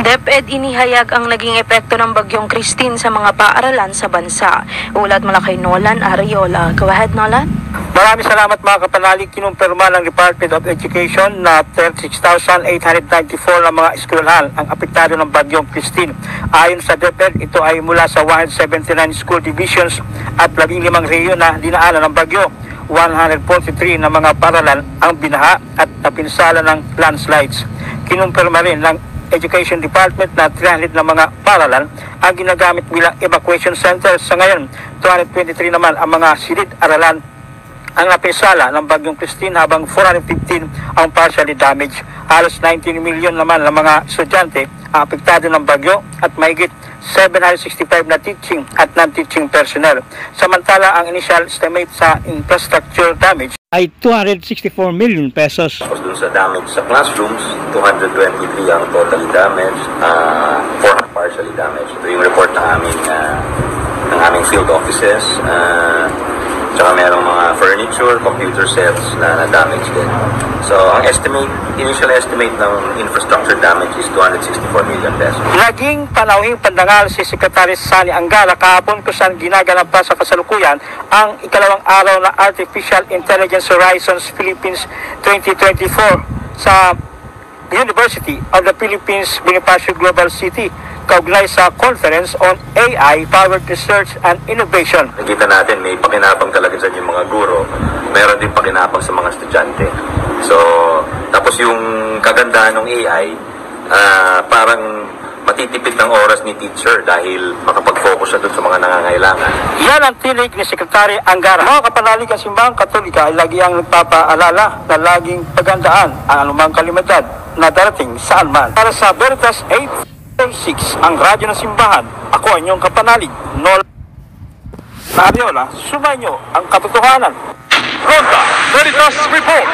DepEd inihayag ang naging epekto ng bagyong Christine sa mga paaralan sa bansa. Ulat mula kay Nolan Ariola. Go ahead, Nolan. Maraming salamat mga kapanalig. Kinumpirma ng Department of Education na 36,894 na mga eskwelahan ang apektado ng bagyong Christine. Ayon sa DepEd, ito ay mula sa 179 school divisions at 15 rehiyon na dinaanan ng bagyo. 143 na mga paaralan ang binaha at napinsala ng landslides. Kinumpirma rin ng Education Department na 300 na mga paaralan ang ginagamit bilang evacuation center. Sa ngayon, 223 naman ang mga silid-aralan ang napinsala ng bagyong Christine habang 415 ang partially damaged. Halos 19 million naman ng mga estudyante ang apektado ng bagyo at mahigit 765 na teaching at non-teaching personnel. Samantala, ang initial estimate sa infrastructure damage ay 264 million pesos. Tapos dun sa damage sa classrooms, 223 ang totally damaged, 4 partially damaged. Ito yung report ng aming field offices. Tsaka merong mga furniture, computer sets na damage din. So, ang initial estimate ng infrastructure damage is 264 million pesos. Naging panauhing pandangal si Secretary Sani Angara kahapon kung saan ginaganap pa sa kasalukuyan ang ikalawang araw na Artificial Intelligence Horizons Philippines 2024 sa University of the Philippines Bonifacio Global City kaugnay sa Conference on AI-Powered Research and Innovation. Nakita natin may pakinabang talaga dyan yung mga guro, meron din pakinabang sa mga estudyante. So, tapos yung kagandahan ng AI, parang matitipid ng oras ni teacher dahil makapag-focus siya dun sa mga nangangailangan. Yan ang tinig ni Secretary Angara. Mga kapanalig ang simbahang Katolika ay lagi ang nagpapaalala na laging pagandaan ang anumang kalimidad na darating saan man. Para sa Veritas 836, ang radyo ng simbahan, ako ang inyong kapanalig, Nolan Ariola. Sumayin nyo ang katotohanan. Ronda Veritas Report.